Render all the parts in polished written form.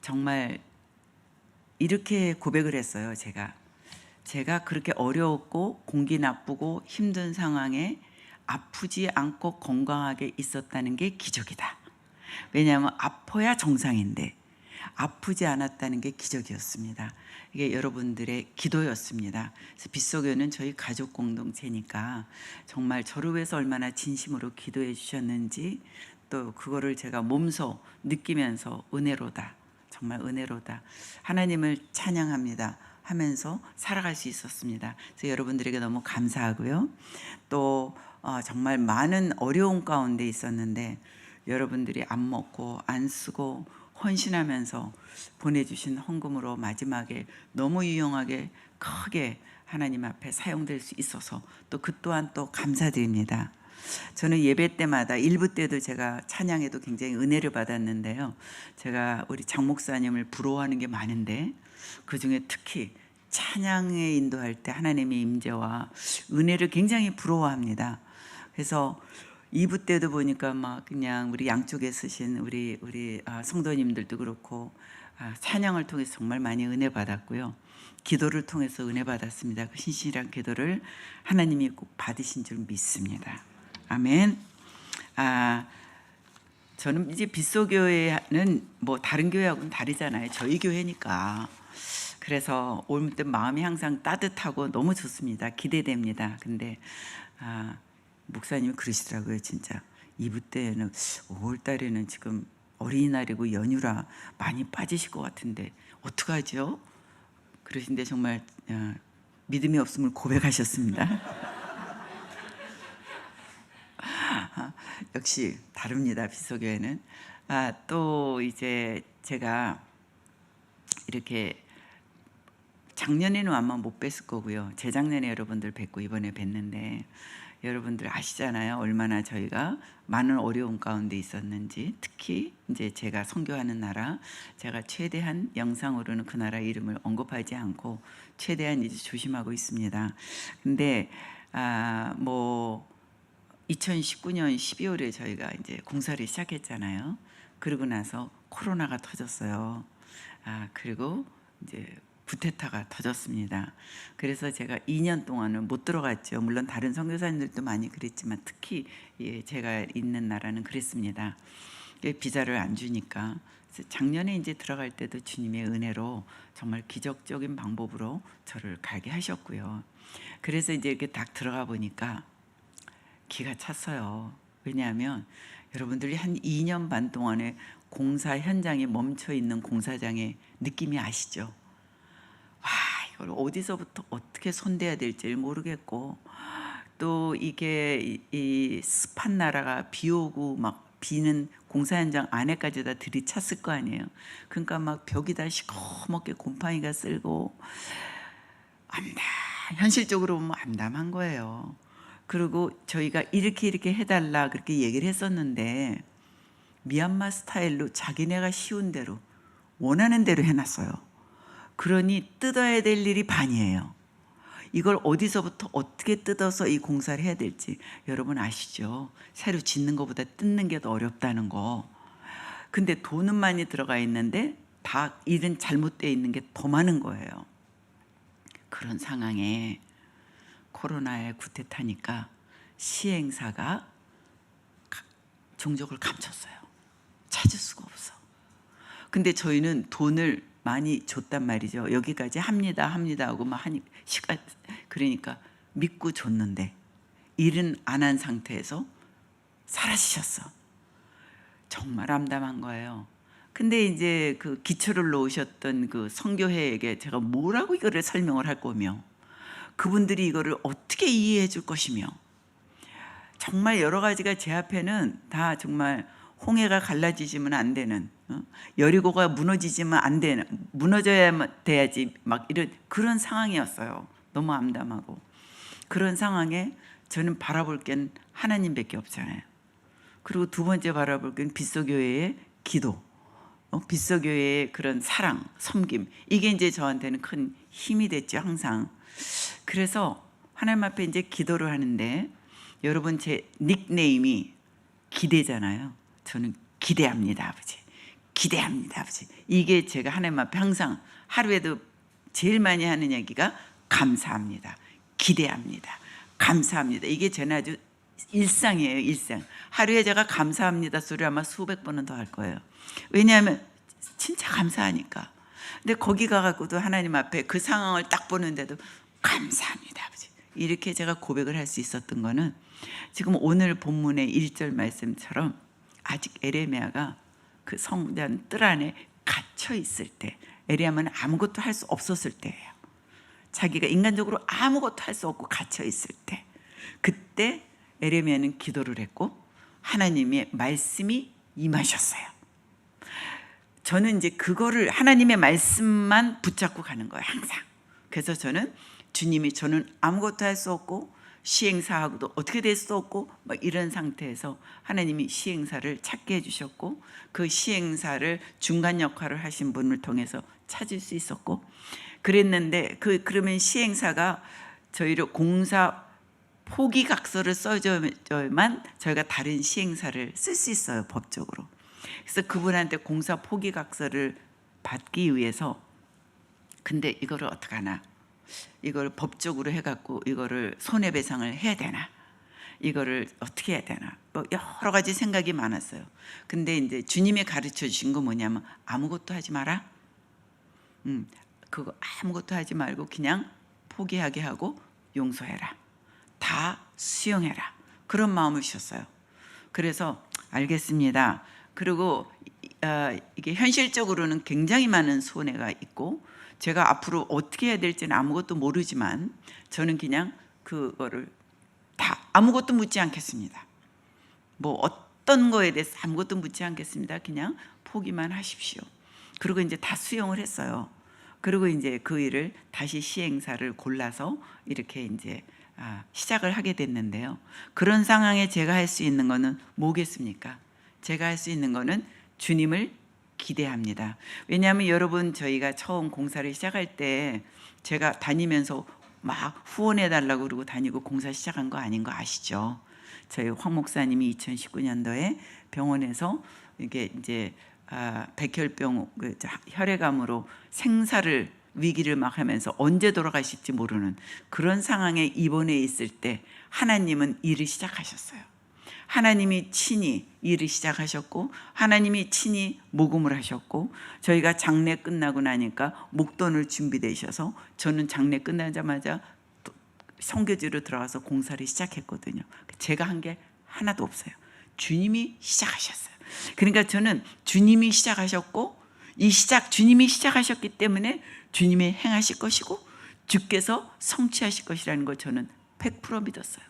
정말 이렇게 고백을 했어요. 제가 그렇게 어려웠고 공기 나쁘고 힘든 상황에 아프지 않고 건강하게 있었다는 게 기적이다. 왜냐하면 아파야 정상인데 아프지 않았다는 게 기적이었습니다. 이게 여러분들의 기도였습니다. 그래서 빗속교는 저희 가족 공동체니까 정말 저를 위해서 얼마나 진심으로 기도해 주셨는지 또 그거를 제가 몸소 느끼면서 은혜로다. 정말 은혜로다. 하나님을 찬양합니다. 하면서 살아갈 수 있었습니다. 그래서 여러분들에게 너무 감사하고요. 또 정말 많은 어려운 가운데 있었는데 여러분들이 안 먹고 안 쓰고 헌신하면서 보내주신 헌금으로 마지막에 너무 유용하게 크게 하나님 앞에 사용될 수 있어서 또 그 또한 또 감사드립니다. 저는 예배 때마다 일부 때도 제가 찬양에도 굉장히 은혜를 받았는데요. 제가 우리 장 목사님을 부러워하는 게 많은데 그중에 특히 찬양에 인도할 때 하나님의 임재와 은혜를 굉장히 부러워합니다. 그래서 2부 때도 보니까 막 그냥 우리 양쪽에 쓰신 우리 성도님들도 그렇고 찬양을 통해서 정말 많이 은혜 받았고요. 기도를 통해서 은혜 받았습니다. 그 신실한 기도를 하나님이 꼭 받으신 줄 믿습니다. 아멘. 저는 이제 빗소교회는 뭐 다른 교회하고는 다르잖아요. 저희 교회니까. 그래서 올 때 마음이 항상 따뜻하고 너무 좋습니다. 기대됩니다. 근데 목사님이 그러시더라고요. 진짜 2부 때는 5월 달에는 지금 어린이날이고 연휴라 많이 빠지실 것 같은데 어떡하죠? 그러신데 정말 믿음이 없음을 고백하셨습니다. 역시 다릅니다. 빗소교회는. 또 이제 제가 이렇게 작년에는 아마 못 뵀을 거고요. 재작년에 여러분들 뵙고 이번에 뵀는데 여러분들 아시잖아요. 얼마나 저희가 많은 어려움 가운데 있었는지. 특히 이제 제가 선교하는 나라, 제가 최대한 영상으로는 그 나라 이름을 언급하지 않고 최대한 이제 조심하고 있습니다. 근데 뭐 2019년 12월에 저희가 이제 공사를 시작했잖아요. 그러고 나서 코로나가 터졌어요. 그리고 이제 구테타가 터졌습니다. 그래서 제가 2년 동안은 못 들어갔죠. 물론 다른 선교사님들도 많이 그랬지만 특히 제가 있는 나라는 그랬습니다. 비자를 안 주니까. 그래서 작년에 이제 들어갈 때도 주님의 은혜로 정말 기적적인 방법으로 저를 가게 하셨고요. 그래서 이제 이렇게 딱 들어가 보니까 기가 찼어요. 왜냐하면 여러분들이 한 2년 반 동안에 공사 현장에 멈춰 있는 공사장의 느낌이 아시죠? 와, 이걸 어디서부터 어떻게 손대야 될지 모르겠고 또 이게 이 습한 나라가 비 오고 막 비는 공사 현장 안에까지 다 들이찼을 거 아니에요. 그러니까 막 벽이 다 시커멓게 곰팡이가 쓸고 현실적으로 보면 암담한 거예요. 그리고 저희가 이렇게 해달라 그렇게 얘기를 했었는데 미얀마 스타일로 자기네가 쉬운 대로 원하는 대로 해놨어요. 그러니 뜯어야 될 일이 반이에요. 이걸 어디서부터 어떻게 뜯어서 이 공사를 해야 될지 여러분 아시죠? 새로 짓는 것보다 뜯는 게 더 어렵다는 거. 근데 돈은 많이 들어가 있는데 다 일은 잘못되어 있는 게 더 많은 거예요. 그런 상황에 코로나에 구태타니까 시행사가 종족을 감췄어요. 찾을 수가 없어. 근데 저희는 돈을 많이 줬단 말이죠. 여기까지 합니다 하고 막 하니 시간 그러니까 믿고 줬는데 일은 안 한 상태에서 사라지셨어. 정말 암담한 거예요. 근데 이제 그 기초를 놓으셨던 그 선교회에게 제가 뭐라고 이거를 설명을 할 거며 그분들이 이거를 어떻게 이해해 줄 것이며 정말 여러 가지가 제 앞에는 다 정말 홍해가 갈라지지면 안 되는 여리고가 무너지지면 안 되는 무너져야만 돼야지 막 이런 그런 상황이었어요. 너무 암담하고 그런 상황에 저는 바라볼 게 하나님밖에 없잖아요. 그리고 두 번째 바라볼 게 빗소교회의 기도, 빗소교회의 그런 사랑, 섬김 이게 이제 저한테는 큰 힘이 됐죠. 항상. 그래서 하나님 앞에 이제 기도를 하는데 여러분 제 닉네임이 기대잖아요. 저는 기대합니다, 아버지. 기대합니다, 아버지. 이게 제가 하나님 앞에 항상 하루에도 제일 많이 하는 얘기가 감사합니다. 기대합니다. 감사합니다. 이게 저는 아주 일상이에요, 일상. 하루에 제가 감사합니다 소리 아마 수백 번은 더 할 거예요. 왜냐하면 진짜 감사하니까. 근데 거기 가갖고도 하나님 앞에 그 상황을 딱 보는데도 감사합니다, 아버지. 이렇게 제가 고백을 할 수 있었던 거는 지금 오늘 본문의 1절 말씀처럼 아직 에레미야가 그 성전 뜰 안에 갇혀 있을 때, 에레미야는 아무것도 할 수 없었을 때예요. 자기가 인간적으로 아무것도 할 수 없고 갇혀 있을 때, 그때 에레미야는 기도를 했고 하나님의 말씀이 임하셨어요. 저는 이제 그거를 하나님의 말씀만 붙잡고 가는 거예요, 항상. 그래서 저는 주님이 저는 아무것도 할 수 없고 시행사하고도 어떻게 될 수 없고 막 이런 상태에서 하나님이 시행사를 찾게 해주셨고 그 시행사를 중간 역할을 하신 분을 통해서 찾을 수 있었고 그랬는데 그러면 시행사가 저희를 공사 포기각서를 써줘야만 저희가 다른 시행사를 쓸 수 있어요, 법적으로. 그래서 그분한테 공사 포기각서를 받기 위해서 근데 이거를 어떡하나, 이걸 법적으로 해갖고 이거를 손해배상을 해야 되나, 이거를 어떻게 해야 되나, 뭐 여러 가지 생각이 많았어요. 근데 이제 주님이 가르쳐 주신 거 뭐냐면 아무것도 하지 마라. 그거 아무것도 하지 말고 그냥 포기하게 하고 용서해라. 다 수용해라. 그런 마음을 주셨어요. 그래서 알겠습니다. 그리고 이게 현실적으로는 굉장히 많은 손해가 있고 제가 앞으로 어떻게 해야 될지는 아무것도 모르지만 저는 그냥 그거를 다 아무것도 묻지 않겠습니다. 뭐 어떤 거에 대해서 아무것도 묻지 않겠습니다. 그냥 포기만 하십시오. 그리고 이제 다 수용을 했어요. 그리고 이제 그 일을 다시 시행사를 골라서 이렇게 이제 시작을 하게 됐는데요. 그런 상황에 제가 할 수 있는 거는 뭐겠습니까? 제가 할 수 있는 거는 주님을 기대합니다. 왜냐하면 여러분 저희가 처음 공사를 시작할 때 제가 다니면서 막 후원해 달라고 그러고 다니고 공사 시작한 거 아닌 거 아시죠? 저희 황 목사님이 2019년도에 병원에서 이게 이제 백혈병 혈액암으로 생사를 위기를 막 하면서 언제 돌아가실지 모르는 그런 상황에 입원해 있을 때 하나님은 일을 시작하셨어요. 하나님이 친히 일을 시작하셨고 하나님이 친히 모금을 하셨고 저희가 장례 끝나고 나니까 목돈을 준비되셔서 저는 장례 끝나자마자 선교지로 들어가서 공사를 시작했거든요. 제가 한 게 하나도 없어요. 주님이 시작하셨어요. 그러니까 저는 주님이 시작하셨고 주님이 시작하셨기 때문에 주님이 행하실 것이고 주께서 성취하실 것이라는 걸 저는 100% 믿었어요.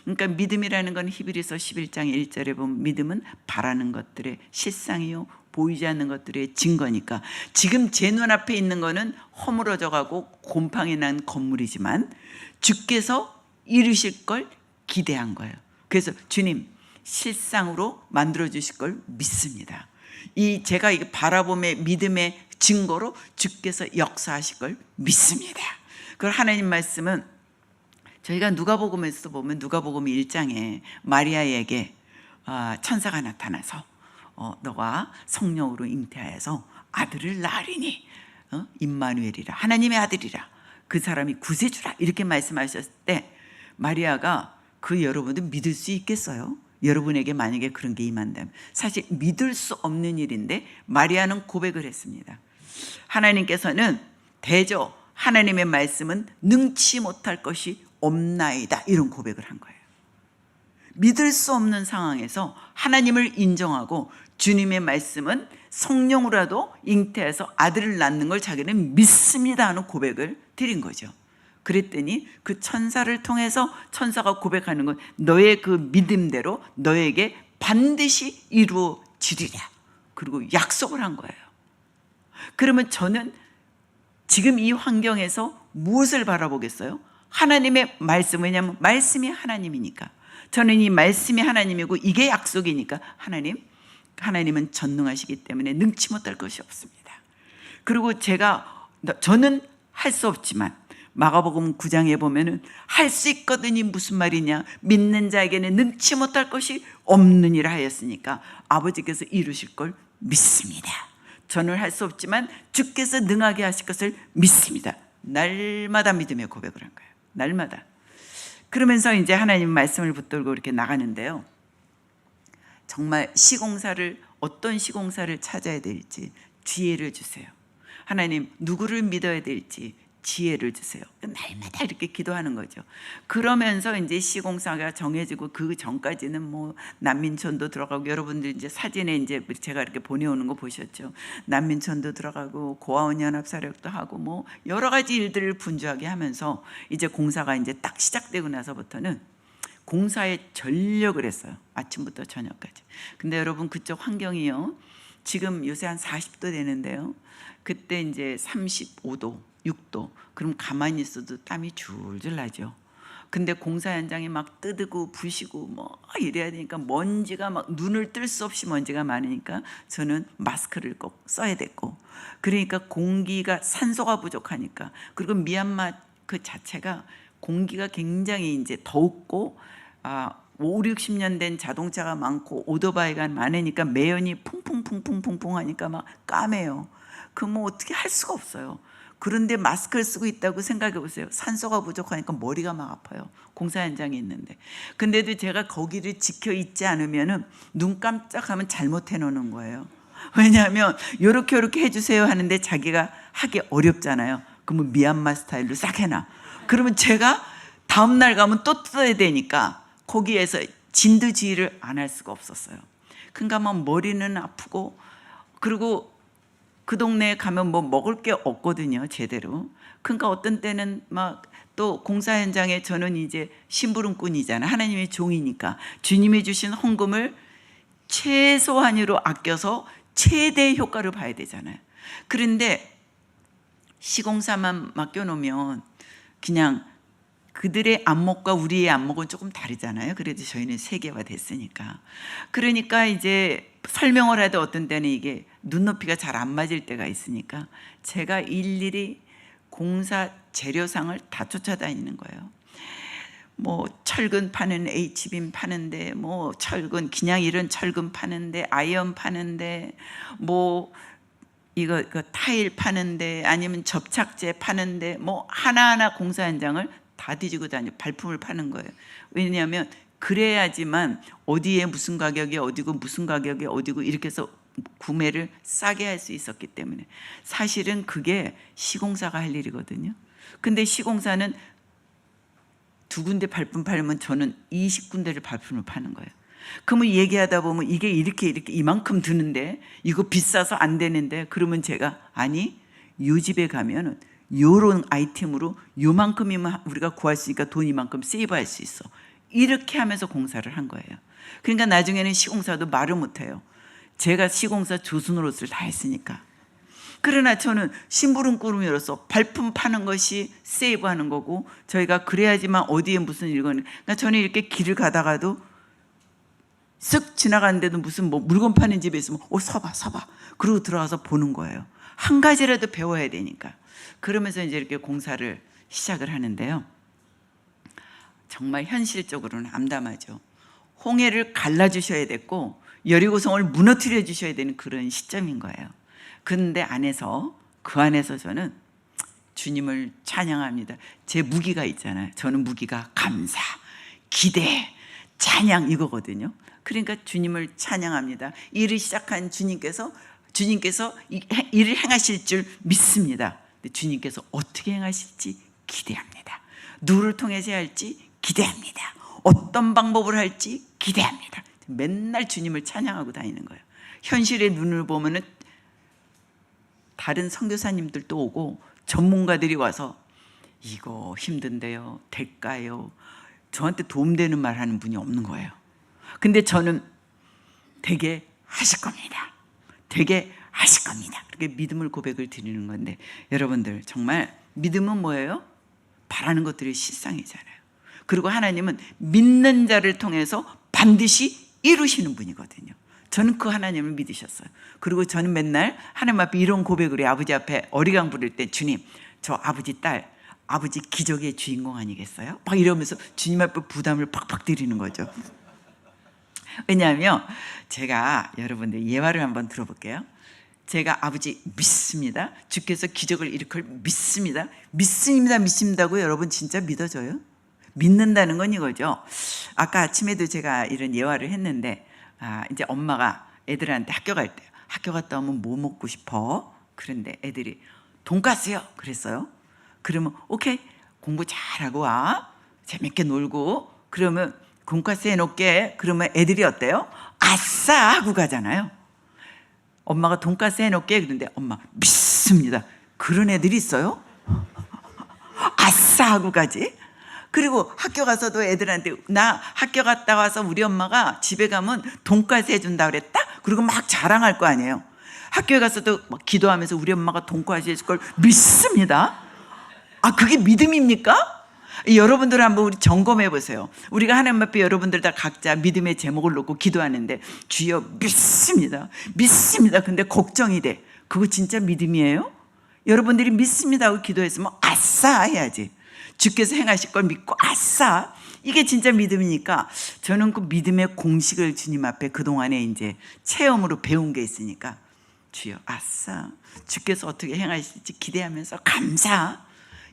그러니까 믿음이라는 건 히브리서 11장 1절에 보면 믿음은 바라는 것들의 실상이요 보이지 않는 것들의 증거니까 지금 제 눈앞에 있는 거는 허물어져 가고 곰팡이 난 건물이지만 주께서 이루실 걸 기대한 거예요. 그래서 주님 실상으로 만들어 주실 걸 믿습니다. 이 제가 이 바라봄의 믿음의 증거로 주께서 역사하실 걸 믿습니다. 그걸 하나님 말씀은 저희가 누가복음에서 보면 누가복음 1장에 마리아에게 천사가 나타나서 너가 성령으로 잉태하여서 아들을 낳으리니 임마누엘이라 하나님의 아들이라 그 사람이 구세주라 이렇게 말씀하셨을 때 마리아가 그 여러분들 믿을 수 있겠어요? 여러분에게 만약에 그런 게 임한다면 사실 믿을 수 없는 일인데 마리아는 고백을 했습니다. 하나님께서는 대저 하나님의 말씀은 능치 못할 것이 없나이다 이런 고백을 한 거예요. 믿을 수 없는 상황에서 하나님을 인정하고 주님의 말씀은 성령으로라도 잉태해서 아들을 낳는 걸 자기는 믿습니다 하는 고백을 드린 거죠. 그랬더니 그 천사를 통해서 천사가 고백하는 건 너의 그 믿음대로 너에게 반드시 이루어지리라 그리고 약속을 한 거예요. 그러면 저는 지금 이 환경에서 무엇을 바라보겠어요? 하나님의 말씀, 왜냐하면 말씀이 하나님이니까 저는 이 말씀이 하나님이고 이게 약속이니까 하나님은 전능하시기 때문에 능치 못할 것이 없습니다. 그리고 저는 할 수 없지만 마가복음 9장에 보면은 할 수 있거든이 무슨 말이냐 믿는 자에게는 능치 못할 것이 없느니라 하였으니까 아버지께서 이루실 걸 믿습니다. 저는 할 수 없지만 주께서 능하게 하실 것을 믿습니다. 날마다 믿음의 고백을 한 거예요. 날마다. 그러면서 이제 하나님 말씀을 붙들고 이렇게 나가는데요. 정말 시공사를, 어떤 시공사를 찾아야 될지 지혜를 주세요. 하나님, 누구를 믿어야 될지 지혜를 주세요. 날마다 이렇게 기도하는 거죠. 그러면서 이제 시공사가 정해지고, 그 전까지는 뭐 난민촌도 들어가고, 여러분들 이제 사진에 이제 제가 이렇게 보내오는 거 보셨죠? 난민촌도 들어가고 고아원 연합 사역도 하고 뭐 여러 가지 일들을 분주하게 하면서 이제 공사가 이제 딱 시작되고 나서부터는 공사에 전력을 했어요. 아침부터 저녁까지. 근데 여러분, 그쪽 환경이요, 지금 요새 한 40도 되는데요, 그때 이제 35도 6도, 그럼 가만히 있어도 땀이 줄줄 나죠. 근데 공사 현장이 막 뜨드고 부시고 뭐 이래야 되니까 먼지가 막, 눈을 뜰 수 없이 먼지가 많으니까 저는 마스크를 꼭 써야 됐고, 그러니까 공기가, 산소가 부족하니까, 그리고 미얀마 그 자체가 공기가 굉장히 이제 덥고 5, 60년 된 자동차가 많고 오토바이가 많으니까 매연이 풍풍풍풍풍풍 하니까 막 까매요. 그 뭐 어떻게 할 수가 없어요. 그런데 마스크를 쓰고 있다고 생각해 보세요. 산소가 부족하니까 머리가 막 아파요. 공사 현장에 있는데. 근데도 제가 거기를 지켜 있지 않으면은 눈 깜짝하면 잘못해 놓는 거예요. 왜냐하면 요렇게 해주세요 하는데 자기가 하기 어렵잖아요. 그러면 미얀마 스타일로 싹 해놔. 그러면 제가 다음날 가면 또 써야 되니까 거기에서 진두지휘를 안 할 수가 없었어요. 그러니까 막 머리는 아프고, 그리고 그 동네에 가면 뭐 먹을 게 없거든요, 제대로. 그러니까 어떤 때는 막, 또 공사 현장에 저는 이제 심부름꾼이잖아요. 하나님의 종이니까 주님이 주신 헌금을 최소한으로 아껴서 최대 효과를 봐야 되잖아요. 그런데 시공사만 맡겨놓으면 그냥 그들의 안목과 우리의 안목은 조금 다르잖아요. 그래도 저희는 세계화 됐으니까. 그러니까 이제 설명을 해도 어떤 때는 이게 눈높이가 잘 안 맞을 때가 있으니까 제가 일일이 공사 재료상을 다 쫓아다니는 거예요. 뭐 철근 파는 H빔 파는데, 뭐 철근 그냥 이런 철근 파는데, 아이언 파는데, 뭐 이거 타일 파는데, 아니면 접착제 파는데, 뭐 하나하나 공사 현장을 다 뒤지고 다녀 발품을 파는 거예요. 왜냐하면 그래야지만 어디에 무슨 가격이 어디고 무슨 가격이 어디고 이렇게 해서 구매를 싸게 할 수 있었기 때문에. 사실은 그게 시공사가 할 일이거든요. 근데 시공사는 두 군데 발품 팔면 저는 20군데를 발품을 파는 거예요. 그러면 얘기하다 보면 이게 이렇게 이만큼 드는데 이거 비싸서 안 되는데, 그러면 제가, 아니, 요 집에 가면은 요런 아이템으로 요만큼이면 우리가 구할 수 있으니까 돈 이만큼 세이브할 수 있어. 이렇게 하면서 공사를 한 거예요. 그러니까 나중에는 시공사도 말을 못해요. 제가 시공사 조수노릇을 다 했으니까. 그러나 저는 심부름꾼으로서 발품 파는 것이 세이브하는 거고, 저희가 그래야지만 어디에 무슨 일거는. 그러니까 저는 이렇게 길을 가다가도 쓱 지나가는데도 무슨 뭐 물건 파는 집에 있으면 서봐 그러고 들어와서 보는 거예요. 한 가지라도 배워야 되니까. 그러면서 이제 이렇게 공사를 시작을 하는데요, 정말 현실적으로는 암담하죠. 홍해를 갈라주셔야 됐고 여리고성을 무너뜨려 주셔야 되는 그런 시점인 거예요. 그런데 그 안에서 저는 주님을 찬양합니다. 제 무기가 있잖아요. 저는 무기가 감사, 기대, 찬양 이거거든요. 그러니까 주님을 찬양합니다. 일을 시작한 주님께서 일을 행하실 줄 믿습니다. 근데 주님께서 어떻게 행하실지 기대합니다. 누구를 통해서 할지 기대합니다. 어떤 방법을 할지 기대합니다. 맨날 주님을 찬양하고 다니는 거예요. 현실의 눈을 보면은 다른 선교사님들도 오고 전문가들이 와서 이거 힘든데요, 될까요? 저한테 도움되는 말 하는 분이 없는 거예요. 근데 저는 되게 하실 겁니다. 되게 하실 겁니다. 그렇게 믿음을 고백을 드리는 건데, 여러분들 정말 믿음은 뭐예요? 바라는 것들이 실상이잖아요. 그리고 하나님은 믿는 자를 통해서 반드시 이루시는 분이거든요. 저는 그 하나님을 믿으셨어요. 그리고 저는 맨날 하나님 앞에 이런 고백을 해요. 아버지 앞에 어리광 부릴 때, 주님, 저 아버지 딸, 아버지 기적의 주인공 아니겠어요? 막 이러면서 주님 앞에 부담을 팍팍 드리는 거죠. 왜냐하면 제가 여러분들 예화를 한번 들어볼게요. 제가 아버지 믿습니다. 주께서 기적을 일으킬 믿습니다. 믿습니다. 믿습니다고 여러분 진짜 믿어져요? 믿는다는 건 이거죠. 아까 아침에도 제가 이런 예화를 했는데 이제 엄마가 애들한테 학교 갈 때 학교 갔다 오면 뭐 먹고 싶어? 그런데 애들이 돈가스요 그랬어요. 그러면 오케이 공부 잘하고 와 재밌게 놀고 그러면 돈가스 해놓게 그러면 애들이 어때요? 아싸 하고 가잖아요. 엄마가 돈가스 해놓게 그런데 엄마 믿습니다. 그런 애들이 있어요? 아싸 하고 가지. 그리고 학교 가서도 애들한테 나 학교 갔다 와서 우리 엄마가 집에 가면 돈가스 해준다 그랬다? 그리고 막 자랑할 거 아니에요. 학교에 가서도 막 기도하면서 우리 엄마가 돈가스 해줄 걸 믿습니다. 그게 믿음입니까? 여러분들 한번 우리 점검해 보세요. 우리가 하나님 앞에 여러분들 다 각자 믿음의 제목을 놓고 기도하는데 주여 믿습니다. 믿습니다. 근데 걱정이 돼. 그거 진짜 믿음이에요? 여러분들이 믿습니다 하고 기도했으면 아싸 해야지. 주께서 행하실 걸 믿고 아싸. 이게 진짜 믿음이니까 저는 그 믿음의 공식을 주님 앞에 그동안에 이제 체험으로 배운 게 있으니까 주여 아싸. 주께서 어떻게 행하실지 기대하면서 감사.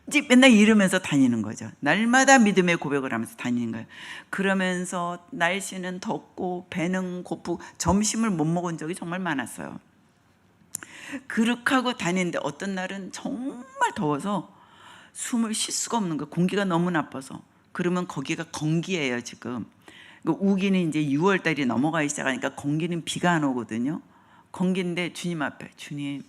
이제 맨날 이러면서 다니는 거죠. 날마다 믿음의 고백을 하면서 다니는 거예요. 그러면서 날씨는 덥고 배는 고프고 점심을 못 먹은 적이 정말 많았어요. 그렇게 하고 다니는데 어떤 날은 정말 더워서 숨을 쉴 수가 없는 거예요. 공기가 너무 나빠서. 그러면 거기가 건기예요 지금. 우기는 이제 6월 달이 넘어가기 시작하니까 건기는 비가 안 오거든요. 건기인데 주님 앞에 주님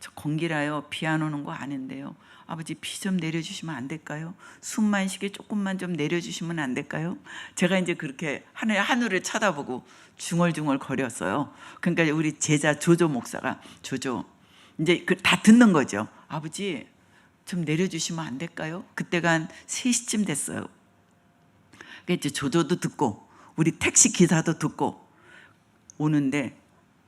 저 건기라요. 비 안 오는 거 아는데요. 아버지 비 좀 내려주시면 안 될까요? 숨만 쉬게 조금만 좀 내려주시면 안 될까요? 제가 이제 그렇게 하늘을 쳐다보고 중얼중얼 거렸어요. 그러니까 우리 제자 조조 목사가 조조 이제 다 듣는 거죠. 아버지 좀 내려주시면 안 될까요? 그때가 한 3시쯤 됐어요. 그러니까 이제 조조도 듣고 우리 택시 기사도 듣고 오는데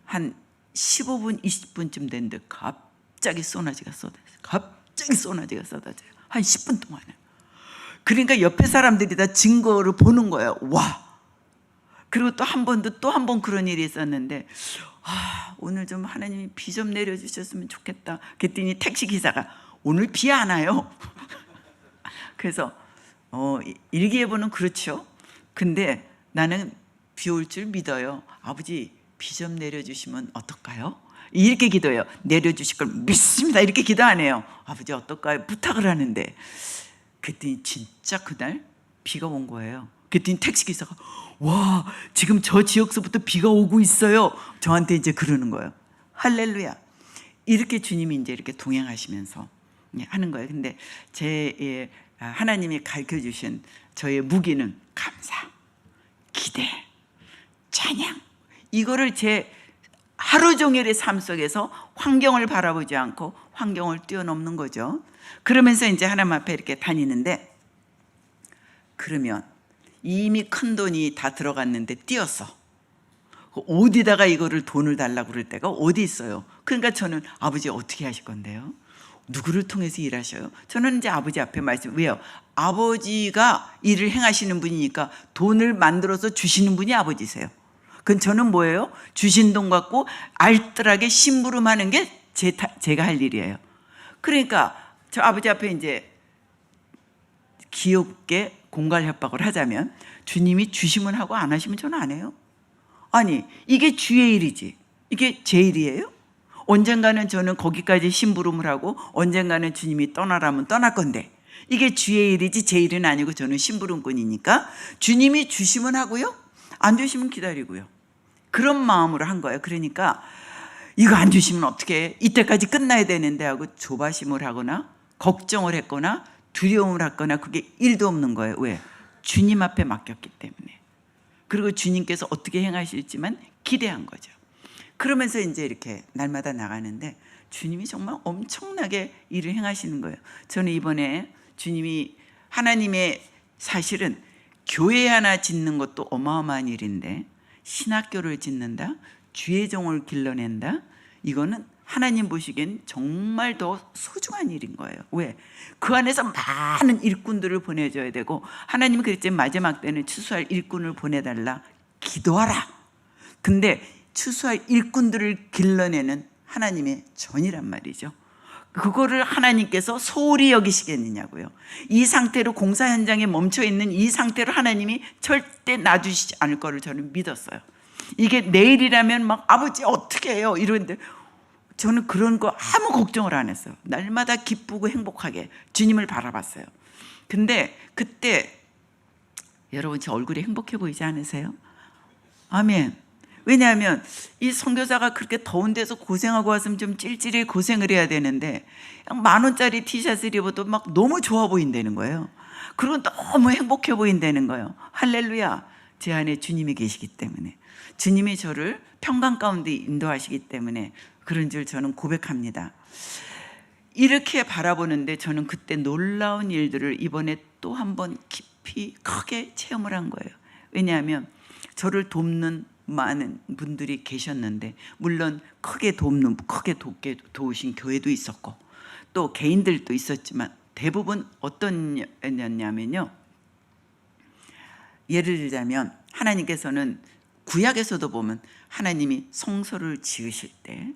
한 15분 20분쯤 됐는데 갑자기 쏟아지가 쏟아져요. 갑자기 쏟아지가 쏟아져요. 한 10분 동안에. 그러니까 옆에 사람들이 다 증거를 보는 거예요. 와. 그리고 또 한 번 그런 일이 있었는데 오늘 좀 하나님이 비 좀 내려주셨으면 좋겠다. 그랬더니 택시 기사가 오늘 비 안 와요. 그래서 일기예보는 그렇죠. 근데 나는 비 올 줄 믿어요. 아버지 비 좀 내려주시면 어떨까요? 이렇게 기도해요. 내려주실 걸 믿습니다. 이렇게 기도 안 해요. 아버지 어떨까요? 부탁을 하는데 그랬더니 진짜 그날 비가 온 거예요. 그랬더니 택시기사가 와 지금 저 지역서부터 비가 오고 있어요. 저한테 이제 그러는 거예요. 할렐루야. 이렇게 주님이 이제 이렇게 동행하시면서 하는 거예요. 근데 제 하나님이 가르쳐 주신 저의 무기는 감사, 기대, 찬양. 이거를 제 하루 종일의 삶 속에서 환경을 바라보지 않고 환경을 뛰어넘는 거죠. 그러면서 이제 하나님 앞에 이렇게 다니는데 그러면 이미 큰 돈이 다 들어갔는데 뛰었어. 어디다가 이거를 돈을 달라고 그럴 때가 어디 있어요. 그러니까 저는 아버지 어떻게 하실 건데요? 누구를 통해서 일하셔요? 저는 이제 아버지 앞에 말씀 왜요? 아버지가 일을 행하시는 분이니까 돈을 만들어서 주시는 분이 아버지세요. 그건 저는 뭐예요? 주신 돈 갖고 알뜰하게 심부름하는 게 제가 할 일이에요. 그러니까 저 아버지 앞에 이제 귀엽게 공갈 협박을 하자면 주님이 주시면 하고 안 하시면 저는 안 해요. 아니 이게 주의 일이지 이게 제 일이에요? 언젠가는 저는 거기까지 심부름을 하고 언젠가는 주님이 떠나라면 떠날 건데 이게 주의 일이지 제 일은 아니고 저는 심부름꾼이니까 주님이 주시면 하고요 안 주시면 기다리고요. 그런 마음으로 한 거예요. 그러니까 이거 안 주시면 어떻게 이때까지 끝나야 되는데 하고 조바심을 하거나 걱정을 했거나 두려움을 했거나 그게 1도 없는 거예요. 왜? 주님 앞에 맡겼기 때문에. 그리고 주님께서 어떻게 행하실지만 기대한 거죠. 그러면서 이제 이렇게 날마다 나가는데 주님이 정말 엄청나게 일을 행하시는 거예요. 저는 이번에 주님이 하나님의 사실은 교회 하나 짓는 것도 어마어마한 일인데 신학교를 짓는다, 주의 종을 길러낸다, 이거는 하나님 보시기엔 정말 더 소중한 일인 거예요. 왜? 그 안에서 많은 일꾼들을 보내줘야 되고 하나님은 그랬지 마지막 때는 추수할 일꾼을 보내달라 기도하라. 근데 추수할 일꾼들을 길러내는 하나님의 전이란 말이죠. 그거를 하나님께서 소홀히 여기시겠느냐고요. 이 상태로 공사 현장에 멈춰 있는 이 상태로 하나님이 절대 놔주시지 않을 거를 저는 믿었어요. 이게 내일이라면 막 아버지 어떻게 해요 이러는데 저는 그런 거 아무 걱정을 안 했어요. 날마다 기쁘고 행복하게 주님을 바라봤어요. 근데 그때 여러분 제 얼굴이 행복해 보이지 않으세요? 아멘. 왜냐하면 이 선교사가 그렇게 더운 데서 고생하고 왔으면 좀 찔찔이 고생을 해야 되는데 10,000원짜리 티셔츠를 입어도 막 너무 좋아 보인다는 거예요. 그리고 너무 행복해 보인다는 거예요. 할렐루야. 제 안에 주님이 계시기 때문에, 주님이 저를 평강 가운데 인도하시기 때문에 그런 줄 저는 고백합니다. 이렇게 바라보는데 저는 그때 놀라운 일들을 이번에 또 한 번 깊이 크게 체험을 한 거예요. 왜냐하면 저를 돕는 많은 분들이 계셨는데, 물론 크게 도우신 교회도 있었고 또 개인들도 있었지만 대부분 어떤 였냐면요, 예를 들자면 하나님께서는 구약에서도 보면 하나님이 성소를 지으실 때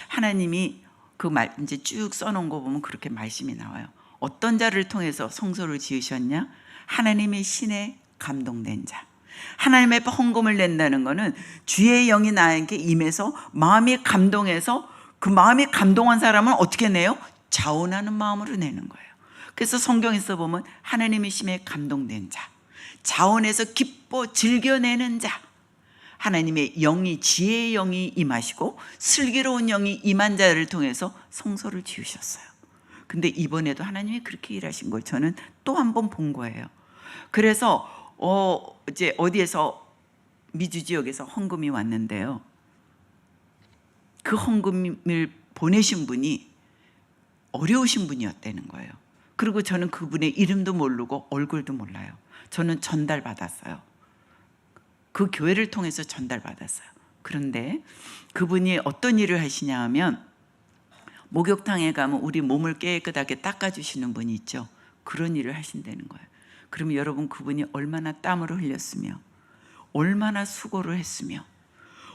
하나님이 그 말 이제 쭉 써놓은 거 보면 그렇게 말씀이 나와요. 어떤 자를 통해서 성소를 지으셨냐? 하나님의 신에 감동된 자. 하나님의 헌금을 낸다는 것은 주의 영이 나에게 임해서 마음이 감동해서 그 마음이 감동한 사람은 어떻게 내요? 자원하는 마음으로 내는 거예요. 그래서 성경에서 보면 하나님의 심에 감동된 자, 자원해서 기뻐 즐겨내는 자, 하나님의 영이, 지혜의 영이 임하시고 슬기로운 영이 임한 자를 통해서 성소를 지으셨어요. 근데 이번에도 하나님이 그렇게 일하신 걸 저는 또 한 번 본 거예요. 그래서 이제 어디에서 미주 지역에서 헌금이 왔는데요, 그 헌금을 보내신 분이 어려우신 분이었다는 거예요. 그리고 저는 그분의 이름도 모르고 얼굴도 몰라요. 저는 전달받았어요. 그 교회를 통해서 전달받았어요. 그런데 그분이 어떤 일을 하시냐 하면, 목욕탕에 가면 우리 몸을 깨끗하게 닦아주시는 분이 있죠. 그런 일을 하신다는 거예요. 그러면 여러분, 그분이 얼마나 땀을 흘렸으며 얼마나 수고를 했으며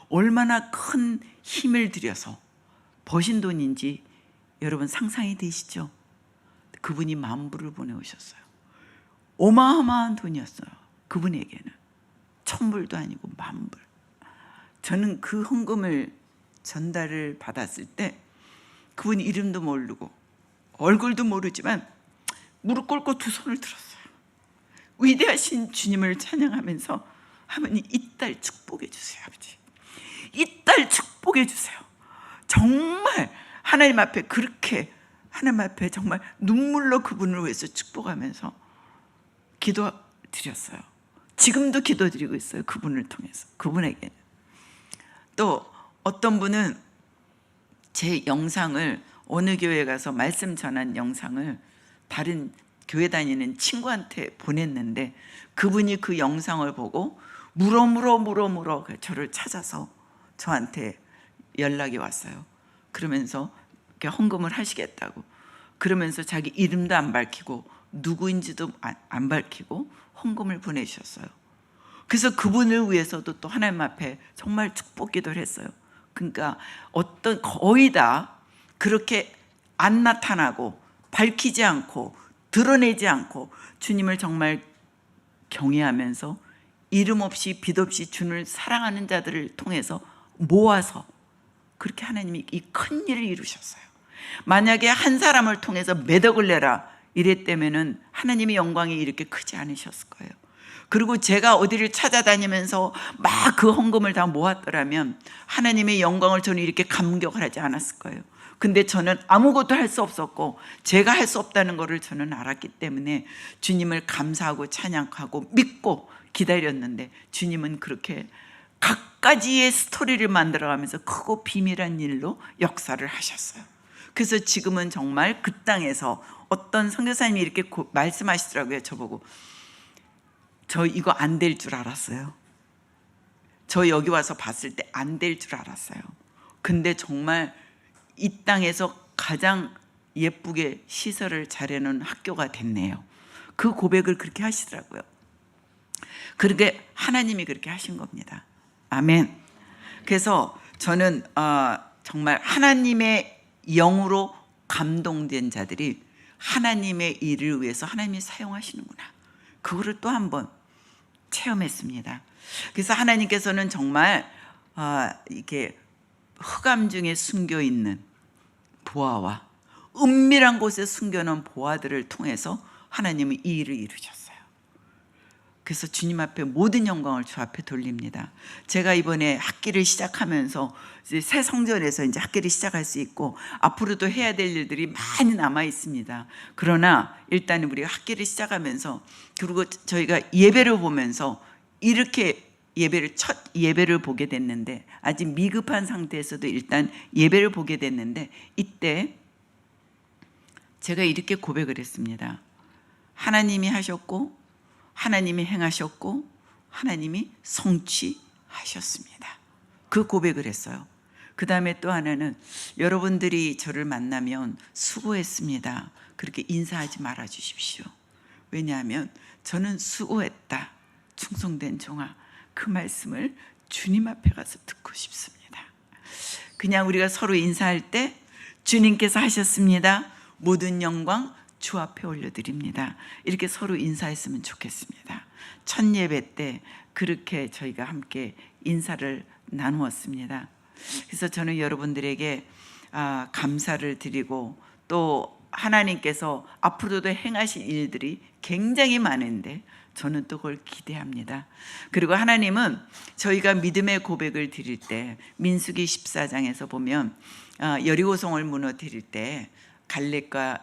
얼마나 큰 힘을 들여서 버신 돈인지 여러분 상상이 되시죠? 그분이 10,000불을 보내오셨어요. 어마어마한 돈이었어요. 그분에게는 1,000불도 아니고 10,000불. 저는 그 헌금을 전달을 받았을 때 그분 이름도 모르고 얼굴도 모르지만 무릎 꿇고 두 손을 들었어요. 위대하신 주님을 찬양하면서, 하나님 이 딸 축복해 주세요. 아버지, 이 딸 축복해 주세요. 정말 하나님 앞에 그렇게, 하나님 앞에 정말 눈물로 그분을 위해서 축복하면서 기도 드렸어요. 지금도 기도 드리고 있어요. 그분을 통해서, 그분에게는. 또 어떤 분은 제 영상을, 어느 교회 가서 말씀 전한 영상을 다른 교회 다니는 친구한테 보냈는데, 그분이 그 영상을 보고 물어 저를 찾아서 저한테 연락이 왔어요. 그러면서 이렇게 헌금을 하시겠다고, 그러면서 자기 이름도 안 밝히고 누구인지도 안 밝히고 헌금을 보내주셨어요. 그래서 그분을 위해서도 또 하나님 앞에 정말 축복 기도를 했어요. 그러니까 거의 다 그렇게 안 나타나고 밝히지 않고 드러내지 않고 주님을 정말 경외하면서 이름 없이 빛 없이 주님을 사랑하는 자들을 통해서 모아서 그렇게 하나님이 이 큰 일을 이루셨어요. 만약에 한 사람을 통해서 몇 억을 내라 이랬다면은 하나님의 영광이 이렇게 크지 않으셨을 거예요. 그리고 제가 어디를 찾아다니면서 막 그 헌금을 다 모았더라면 하나님의 영광을 저는 이렇게 감격을 하지 않았을 거예요. 근데 저는 아무것도 할 수 없었고 제가 할 수 없다는 것을 저는 알았기 때문에 주님을 감사하고 찬양하고 믿고 기다렸는데, 주님은 그렇게 각가지의 스토리를 만들어가면서 크고 비밀한 일로 역사를 하셨어요. 그래서 지금은 정말 그 땅에서 어떤 선교사님이 이렇게 말씀하시더라고요. 저보고, 저 이거 안 될 줄 알았어요. 저 여기 와서 봤을 때 안 될 줄 알았어요. 근데 정말 이 땅에서 가장 예쁘게 시설을 잘해놓은 학교가 됐네요. 그 고백을 그렇게 하시더라고요. 그렇게 하나님이 그렇게 하신 겁니다. 아멘. 그래서 저는 정말 하나님의 영으로 감동된 자들이 하나님의 일을 위해서 하나님이 사용하시는구나, 그거를 또 한 번 체험했습니다. 그래서 하나님께서는 정말 이렇게 흑암 중에 숨겨 있는 보아와 은밀한 곳에 숨겨놓은 보아들을 통해서 하나님은 이 일을 이루셨어요. 그래서 주님 앞에 모든 영광을 주 앞에 돌립니다. 제가 이번에 학기를 시작하면서 이제 새 성전에서 이제 학기를 시작할 수 있고 앞으로도 해야 될 일들이 많이 남아 있습니다. 그러나 일단 우리가 학기를 시작하면서, 그리고 저희가 예배를 보면서 이렇게 첫 예배를 보게 됐는데, 아직 미급한 상태에서도 일단 예배를 보게 됐는데, 이때 제가 이렇게 고백을 했습니다. 하나님이 하셨고 하나님이 행하셨고 하나님이 성취하셨습니다. 그 고백을 했어요. 그 다음에 또 하나는, 여러분들이 저를 만나면 수고했습니다, 그렇게 인사하지 말아 주십시오. 왜냐하면 저는 수고했다, 충성된 종아, 그 말씀을 주님 앞에 가서 듣고 싶습니다. 그냥 우리가 서로 인사할 때 주님께서 하셨습니다, 모든 영광 주 앞에 올려드립니다, 이렇게 서로 인사했으면 좋겠습니다. 첫 예배 때 그렇게 저희가 함께 인사를 나누었습니다. 그래서 저는 여러분들에게 감사를 드리고, 또 하나님께서 앞으로도 행하실 일들이 굉장히 많은데 저는 또 그걸 기대합니다. 그리고 하나님은 저희가 믿음의 고백을 드릴 때, 민수기 14장에서 보면 여리고성을 무너뜨릴 때 갈렙과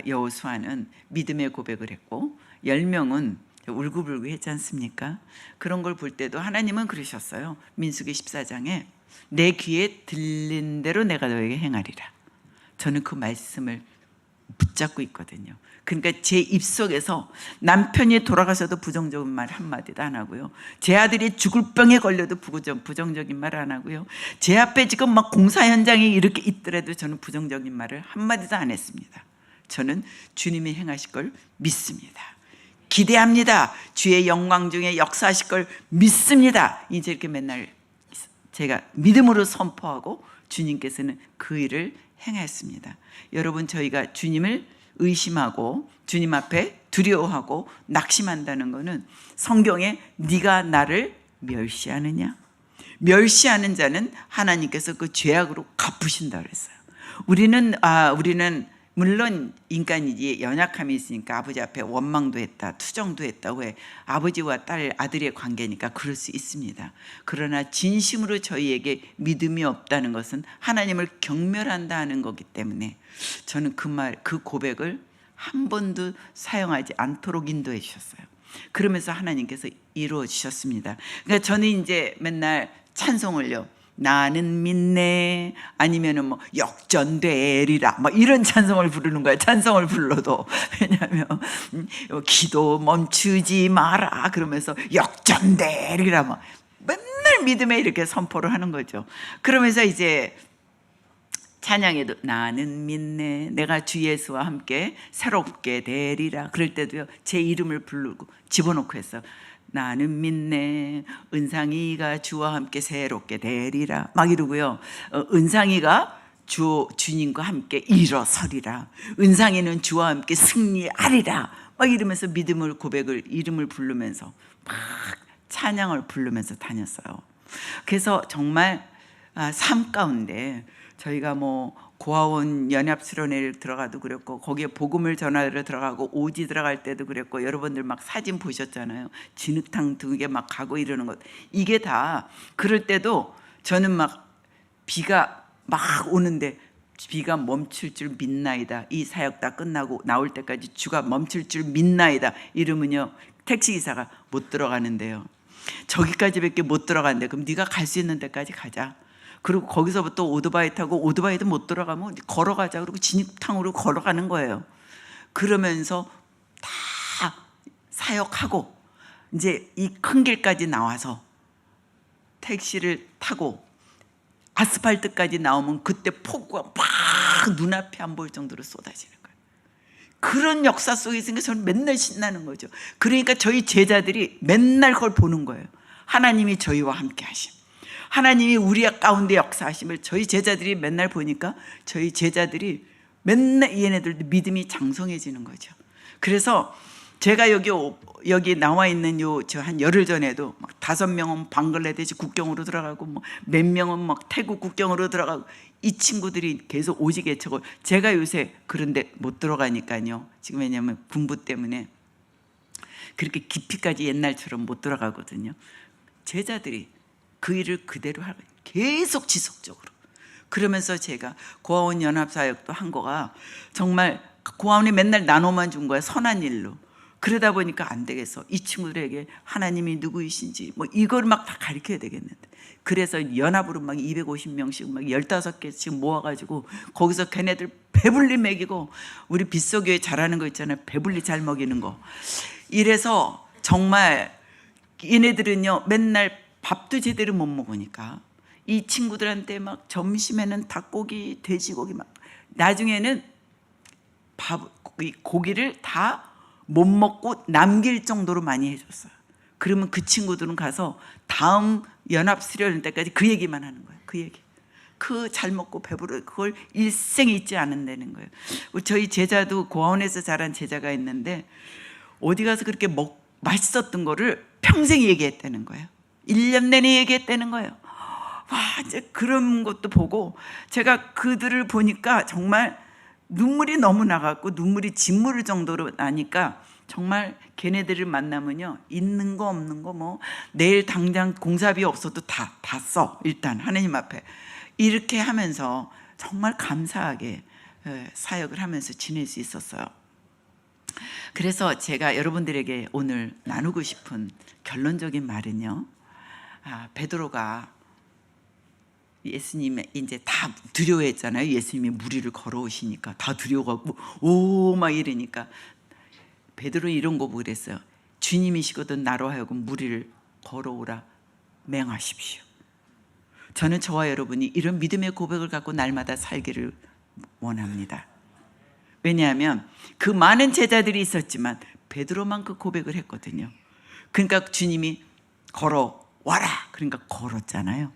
여호수아는 믿음의 고백을 했고 10명은 울고불고 했지 않습니까? 그런 걸 볼 때도 하나님은 그러셨어요. 민수기 14장에 내 귀에 들린 대로 내가 너에게 행하리라. 저는 그 말씀을 붙잡고 있거든요. 그러니까 제 입속에서 남편이 돌아가셔도 부정적인 말 한마디도 안 하고요, 제 아들이 죽을 병에 걸려도 부정적인 말 안 하고요, 제 앞에 지금 막 공사 현장이 이렇게 있더라도 저는 부정적인 말을 한마디도 안 했습니다. 저는 주님이 행하실 걸 믿습니다. 기대합니다. 주의 영광 중에 역사하실 걸 믿습니다. 이제 이렇게 맨날 제가 믿음으로 선포하고 주님께서는 그 일을 행했습니다. 여러분, 저희가 주님을 의심하고 주님 앞에 두려워하고 낙심한다는 것은 성경에 네가 나를 멸시하느냐, 멸시하는 자는 하나님께서 그 죄악으로 갚으신다 그랬어요. 우리는 물론 인간이지 연약함이 있으니까 아버지 앞에 원망도 했다, 투정도 했다. 왜? 아버지와 딸, 아들의 관계니까 그럴 수 있습니다. 그러나 진심으로 저희에게 믿음이 없다는 것은 하나님을 경멸한다 하는 거기 때문에 저는 그 고백을 한 번도 사용하지 않도록 인도해 주셨어요. 그러면서 하나님께서 이루어 주셨습니다. 그러니까 저는 이제 맨날 찬송을요, 나는 믿네, 아니면은 뭐 역전되리라, 뭐 이런 찬송을 부르는 거예요. 찬송을 불러도. 왜냐하면 기도 멈추지 마라 그러면서 역전되리라, 뭐 맨날 믿음에 이렇게 선포를 하는 거죠. 그러면서 이제 찬양에도 나는 믿네, 내가 주 예수와 함께 새롭게 되리라, 그럴 때도요 제 이름을 부르고 집어넣고 했어요. 나는 믿네, 은상이가 주와 함께 새롭게 되리라, 막 이러고요, 은상이가 주님과 함께 일어서리라, 은상이는 주와 함께 승리하리라, 막 이러면서 믿음을 고백을 이름을 부르면서 막 찬양을 부르면서 다녔어요. 그래서 정말 삶 가운데 저희가 뭐 고아원 연합수련회를 들어가도 그랬고, 거기에 복음을 전하러 들어가고 오지 들어갈 때도 그랬고, 여러분들 막 사진 보셨잖아요. 진흙탕 등에 막 가고 이러는 것, 이게 다 그럴 때도 저는 막 비가 막 오는데 비가 멈출 줄 믿나이다, 이 사역 다 끝나고 나올 때까지 주가 멈출 줄 믿나이다 이러면요 택시기사가 못 들어가는데요, 저기까지밖에 못 들어간대. 그럼 네가 갈 수 있는 데까지 가자. 그리고 거기서부터 오토바이 타고, 오토바이도 못 들어가면 걸어가자. 그리고 진흙탕으로 걸어가는 거예요. 그러면서 다 사역하고 이제 이 큰 길까지 나와서 택시를 타고 아스팔트까지 나오면 그때 폭우가 막 눈앞에 안 보일 정도로 쏟아지는 거예요. 그런 역사 속에 있으니까 저는 맨날 신나는 거죠. 그러니까 저희 제자들이 맨날 그걸 보는 거예요. 하나님이 저희와 함께 하심, 하나님이 우리 가운데 역사하심을 저희 제자들이 맨날 보니까 저희 제자들이 맨날 얘네들도 믿음이 장성해지는 거죠. 그래서 제가 여기 나와 있는 저 한 열흘 전에도 막 5명은 방글라데시 국경으로 들어가고 뭐 몇 명은 막 태국 국경으로 들어가고, 이 친구들이 계속 오직 애척을, 제가 요새 그런데 못 들어가니까요. 지금 왜냐하면 군부 때문에 그렇게 깊이까지 옛날처럼 못 들어가거든요. 제자들이 그 일을 그대로 하고 계속 지속적으로. 그러면서 제가 고아원 연합사역도 한 거가 정말 고아원이 맨날 나눠만 준 거야, 선한 일로. 그러다 보니까 안 되겠어. 이 친구들에게 하나님이 누구이신지 뭐 이걸 막 다 가르쳐야 되겠는데. 그래서 연합으로 막 250명씩 막 15개씩 모아가지고 거기서 걔네들 배불리 먹이고, 우리 빗속교회 잘하는 거 있잖아요. 배불리 잘 먹이는 거. 이래서 정말 얘네들은요 맨날 밥도 제대로 못 먹으니까 이 친구들한테 막 점심에는 닭고기, 돼지고기, 막 나중에는 고기를 다 못 먹고 남길 정도로 많이 해줬어요. 그러면 그 친구들은 가서 다음 연합 수련회 때까지 그 얘기만 하는 거예요. 그 얘기. 그 잘 먹고 배부르, 그걸 일생 잊지 않는다는 거예요. 저희 제자도 고아원에서 자란 제자가 있는데 어디 가서 그렇게 맛있었던 거를 평생 얘기했다는 거예요. 1년 내내 얘기했다는 거예요. 와, 이제 그런 것도 보고 제가 그들을 보니까 정말 눈물이 너무 나갖고 눈물이 짓무를 정도로 나니까 정말 걔네들을 만나면요, 있는 거 없는 거 뭐 내일 당장 공사비 없어도 다 써. 일단 하나님 앞에 이렇게 하면서 정말 감사하게 사역을 하면서 지낼 수 있었어요. 그래서 제가 여러분들에게 오늘 나누고 싶은 결론적인 말은요, 베드로가 예수님 이제 다 두려워했잖아요. 예수님이 무리를 걸어오시니까 다 두려워가고 오 막 이러니까 베드로 이런 거 보고 그랬어요. 주님이시거든 나로 하여금 무리를 걸어오라 맹하십시오. 저는 저와 여러분이 이런 믿음의 고백을 갖고 날마다 살기를 원합니다. 왜냐하면 그 많은 제자들이 있었지만 베드로만 그 고백을 했거든요. 그러니까 주님이 걸어와라, 그러니까 걸었잖아요.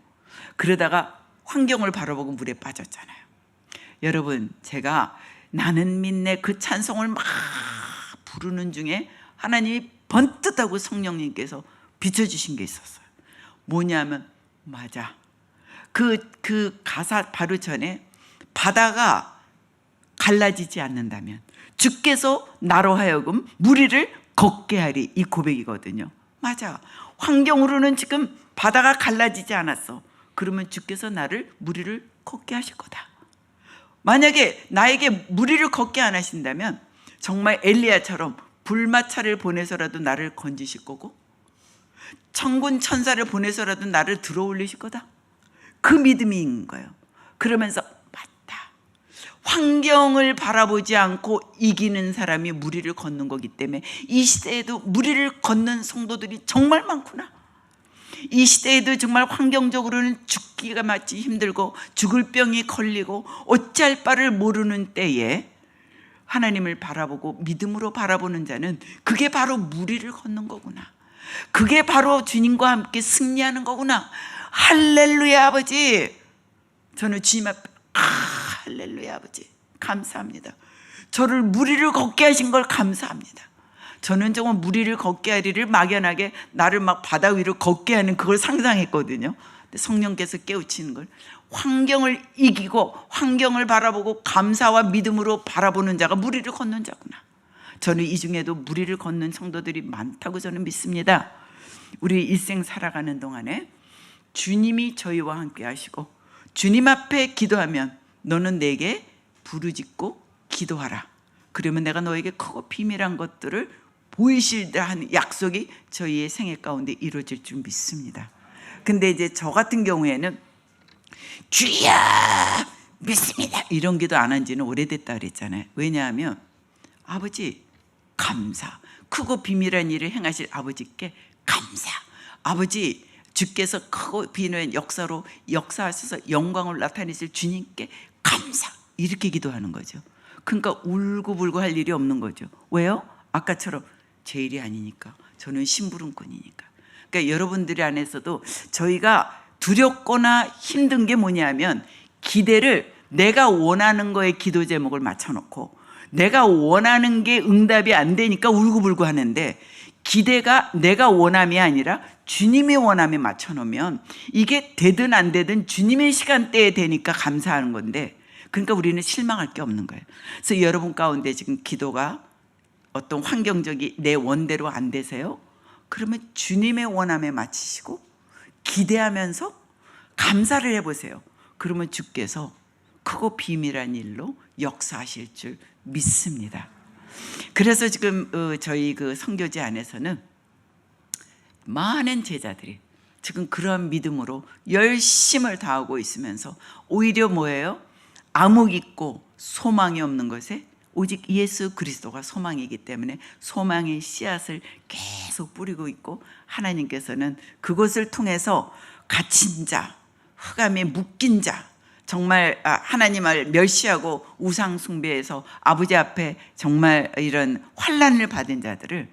그러다가 환경을 바라보고 물에 빠졌잖아요. 여러분, 제가 나는 믿네 그 찬송을 막 부르는 중에 하나님이 번뜩하고 성령님께서 비춰주신 게 있었어요. 뭐냐면 맞아, 그 가사 바로 전에 바다가 갈라지지 않는다면 주께서 나로 하여금 무리를 걷게 하리, 이 고백이거든요. 맞아, 환경으로는 지금 바다가 갈라지지 않았어. 그러면 주께서 나를 무리를 걷게 하실 거다. 만약에 나에게 무리를 걷게 안 하신다면 정말 엘리야처럼 불마차를 보내서라도 나를 건지실 거고 천군 천사를 보내서라도 나를 들어올리실 거다. 그 믿음이 있는 거예요. 그러면서 맞다, 환경을 바라보지 않고 이기는 사람이 무리를 걷는 거기 때문에 이 시대에도 무리를 걷는 성도들이 정말 많구나. 이 시대에도 정말 환경적으로는 죽기가 마치 힘들고 죽을 병이 걸리고 어찌할 바를 모르는 때에 하나님을 바라보고 믿음으로 바라보는 자는 그게 바로 무리를 걷는 거구나. 그게 바로 주님과 함께 승리하는 거구나. 할렐루야 아버지. 저는 주님 앞에 할렐루야 아버지 감사합니다. 저를 무리를 걷게 하신 걸 감사합니다. 저는 정말 무리를 걷게 하리를 막연하게 나를 막 바다 위로 걷게 하는 그걸 상상했거든요. 근데 성령께서 깨우치는 걸, 환경을 이기고 환경을 바라보고 감사와 믿음으로 바라보는 자가 무리를 걷는 자구나. 저는 이 중에도 무리를 걷는 성도들이 많다고 저는 믿습니다. 우리 일생 살아가는 동안에 주님이 저희와 함께 하시고 주님 앞에 기도하면 너는 내게 부르짖고 기도하라. 그러면 내가 너에게 크고 비밀한 것들을 보이실다 하는 약속이 저희의 생애 가운데 이루어질 줄 믿습니다. 근데 이제 저 같은 경우에는 주여 믿습니다 이런 기도 안 한 지는 오래됐다 그랬잖아요. 왜냐하면 아버지 감사, 크고 비밀한 일을 행하실 아버지께 감사. 아버지 주께서 크고 비밀한 역사로 역사하셔서 영광을 나타내실 주님께 감사. 이렇게 기도하는 거죠. 그러니까 울고불고 할 일이 없는 거죠. 왜요? 아까처럼 제 일이 아니니까. 저는 심부름꾼이니까. 그러니까 여러분들이 안에서도 저희가 두렵거나 힘든 게 뭐냐면 기대를 내가 원하는 거에 기도 제목을 맞춰놓고 내가 원하는 게 응답이 안 되니까 울고불고 하는데, 기대가 내가 원함이 아니라 주님의 원함에 맞춰놓으면 이게 되든 안 되든 주님의 시간대에 되니까 감사하는 건데, 그러니까 우리는 실망할 게 없는 거예요. 그래서 여러분 가운데 지금 기도가 어떤 환경적이 내 원대로 안 되세요? 그러면 주님의 원함에 맞추시고 기대하면서 감사를 해보세요. 그러면 주께서 크고 비밀한 일로 역사하실 줄 믿습니다. 그래서 지금 저희 그 선교지 안에서는 많은 제자들이 지금 그런 믿음으로 열심을 다하고 있으면서 오히려 뭐예요? 암흑 있고 소망이 없는 것에 오직 예수 그리스도가 소망이기 때문에 소망의 씨앗을 계속 뿌리고 있고, 하나님께서는 그것을 통해서 갇힌 자, 흑암에 묶인 자, 정말 하나님을 멸시하고 우상 숭배해서 아버지 앞에 정말 이런 환난을 받은 자들을,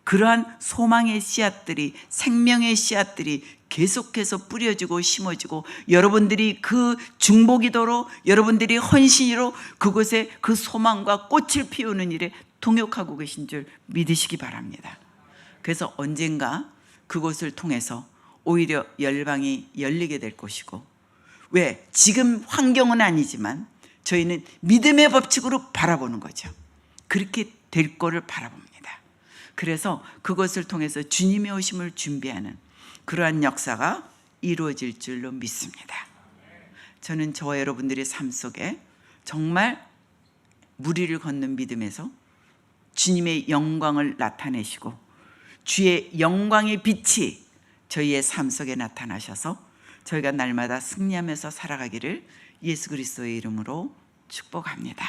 그러한 소망의 씨앗들이, 생명의 씨앗들이 계속해서 뿌려지고 심어지고, 여러분들이 그 중보기도로, 여러분들이 헌신으로 그곳에 그 소망과 꽃을 피우는 일에 동역하고 계신 줄 믿으시기 바랍니다. 그래서 언젠가 그곳을 통해서 오히려 열방이 열리게 될 것이고, 왜? 지금 환경은 아니지만 저희는 믿음의 법칙으로 바라보는 거죠. 그렇게 될 거를 바라봅니다. 그래서 그것을 통해서 주님의 오심을 준비하는 그러한 역사가 이루어질 줄로 믿습니다. 저는 저와 여러분들의 삶 속에 정말 무리를 걷는 믿음에서 주님의 영광을 나타내시고 주의 영광의 빛이 저희의 삶 속에 나타나셔서 저희가 날마다 승리하면서 살아가기를 예수 그리스도의 이름으로 축복합니다.